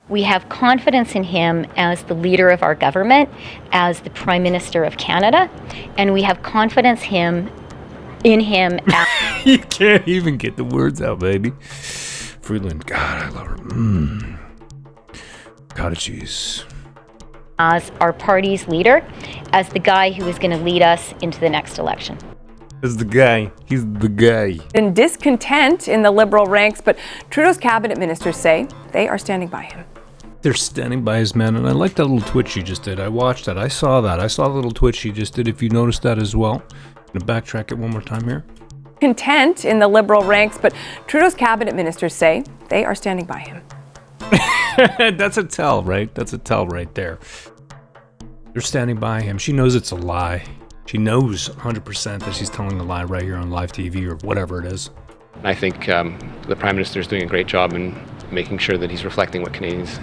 We have confidence in him as the leader of our government, as the Prime Minister of Canada, and we have confidence in him as... You can't even get the words out, baby. Freeland, God, I love her. Cottage cheese. As our party's leader, as the guy who is going to lead us into the next election. As the guy. He's the guy. And discontent in the Liberal ranks, but Trudeau's cabinet ministers say they are standing by him. They're standing by his man, and I like that little twitch he just did. I watched that. I saw that. I saw the little twitch he just did. If you noticed that as well. I'm going to backtrack it one more time here. Content in the Liberal ranks, but Trudeau's cabinet ministers say they are standing by him. That's a tell, right? That's a tell right there. They're standing by him. She knows it's a lie. She knows 100% that she's telling a lie right here on live TV or whatever it is. I think the Prime Minister is doing a great job in making sure that he's reflecting what Canadians...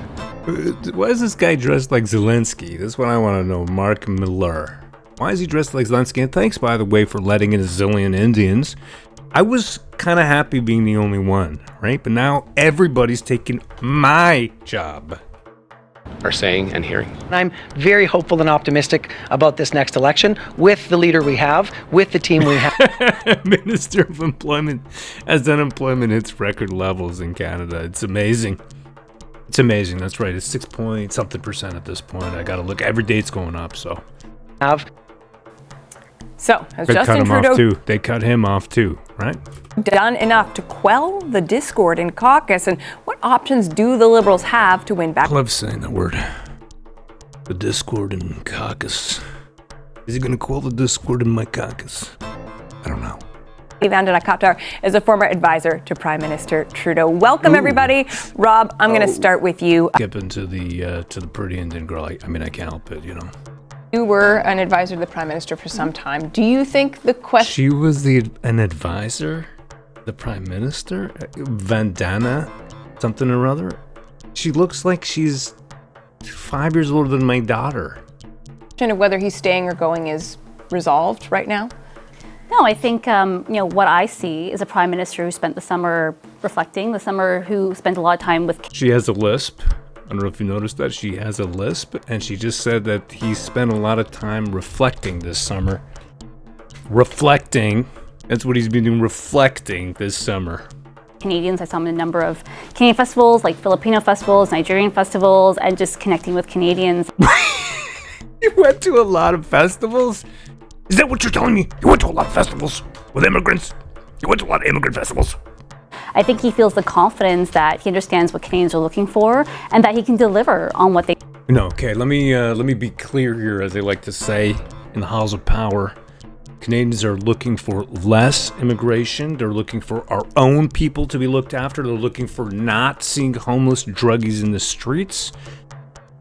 Why is this guy dressed like Zelensky? That's what I want to know. Mark Miller. Why is he dressed like Zelensky? And thanks, by the way, for letting in a zillion Indians. I was kind of happy being the only one, right? But now everybody's taking my job. are saying and hearing. I'm very hopeful and optimistic about this next election with the leader we have, with the team we have. Minister of Employment, as unemployment hits record levels in Canada. It's amazing. It's amazing. That's right. It's 6 point something percent at this point. I got to look. Every day it's going up, so. So, has They Justin cut him Trudeau off too. They cut him off too, right? done enough to quell the discord in caucus? And what options do the Liberals have to win back? I love saying that word. The discord in caucus. Is he going to quell the discord in my caucus? I don't know. Vandana Kaptar is a former advisor to Prime Minister Trudeau. Welcome, everybody. Rob, I'm going to start with you. Skip into the pretty Indian girl. I mean, I can't help it, you know. You were an advisor to the Prime Minister for some time. Do you think the question... She was an advisor? The Prime Minister? Vandana? Something or other? She looks like she's 5 years older than my daughter. of whether he's staying or going is resolved right now? No, I think what I see is a prime minister who spent the summer reflecting, the summer who spent a lot of time with... She has a lisp. I don't know if you noticed that. She has a lisp, and she just said that he spent a lot of time reflecting this summer. Reflecting. That's what he's been doing, reflecting this summer. Canadians. I saw him in a number of Canadian festivals, like Filipino festivals, Nigerian festivals, and just connecting with Canadians. You went to a lot of festivals? Is that what you're telling me? You went to a lot of festivals with immigrants? You went to a lot of immigrant festivals? I think he feels the confidence that he understands what Canadians are looking for and that he can deliver on what they... No, okay, let me be clear here, as they like to say in the halls of power. Canadians are looking for less immigration. They're looking for our own people to be looked after. They're looking for not seeing homeless druggies in the streets.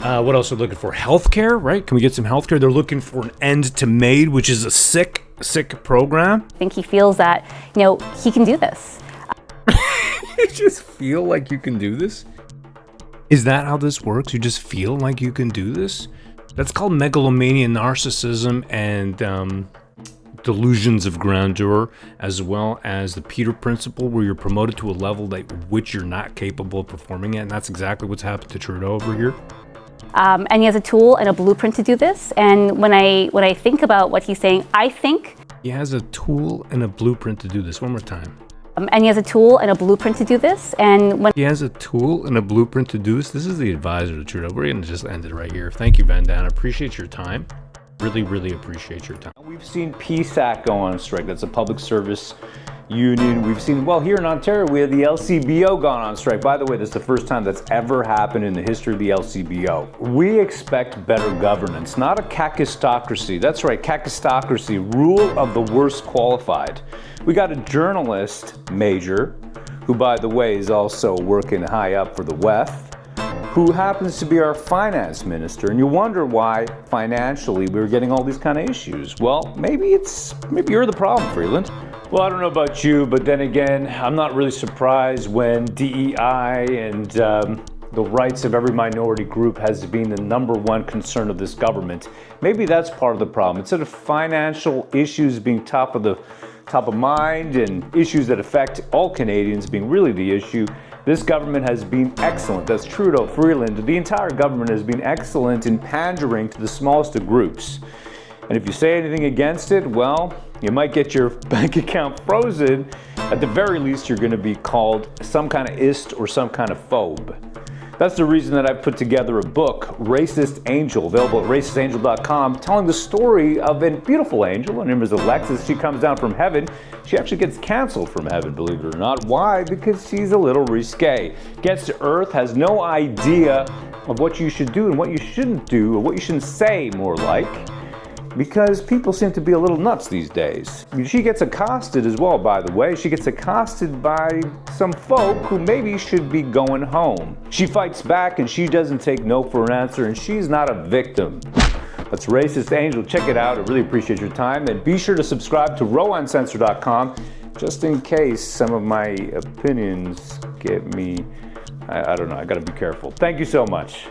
What else are they looking for? Healthcare, right? Can we get some healthcare? They're looking for an end to MAID, which is a sick program. I think he feels that, he can do this. You just feel like you can do this? Is that how this works? You just feel like you can do this? That's called megalomania, narcissism, and delusions of grandeur, as well as the Peter Principle, where you're promoted to a level that which you're not capable of performing at, and that's exactly what's happened to Trudeau over here. And he has a tool and a blueprint to do this. And when I think about what he's saying, I think... He has a tool and a blueprint to do this. One more time. And he has a tool and a blueprint to do this. And when he has a tool and a blueprint to do this. This is the advisor to Trudeau. We're going to just end it right here. Thank you, Vandana. Appreciate your time. Really, really appreciate your time. We've seen PSAC go on strike. That's a public service union. We've seen, well, here in Ontario, we had the LCBO gone on strike. By the way, this is the first time that's ever happened in the history of the LCBO. We expect better governance, not a kakistocracy. That's right, kakistocracy, rule of the worst qualified. We got a journalist major, who, by the way, is also working high up for the WEF, who happens to be our finance minister. And you wonder why, financially, we were getting all these kind of issues. Well, maybe you're the problem, Freeland. Well, I don't know about you, but then again, I'm not really surprised when DEI and the rights of every minority group has been the number one concern of this government. Maybe that's part of the problem. Instead of financial issues being top of mind and issues that affect all Canadians being really the issue, This government has been excellent. That's Trudeau, Freeland, the entire government has been excellent in pandering to the smallest of groups. And if you say anything against it, well, you might get your bank account frozen. At the very least, you're going to be called some kind of ist or some kind of phobe. That's the reason that I put together a book, Racist Angel, available at racistangel.com, telling the story of a beautiful angel. Her name is Alexis. She comes down from heaven. She actually gets canceled from heaven, believe it or not. Why? Because she's a little risque. Gets to earth, has no idea of what you should do and what you shouldn't do, or what you shouldn't say, more like. Because people seem to be a little nuts these days. She gets accosted as well, by the way. She gets accosted by some folk who maybe should be going home. She fights back and she doesn't take no for an answer, and she's not a victim. That's Racist Angel. Check it out. I really appreciate your time. And be sure to subscribe to RowanCensor.com just in case some of my opinions get me, I don't know, I gotta be careful. Thank you so much.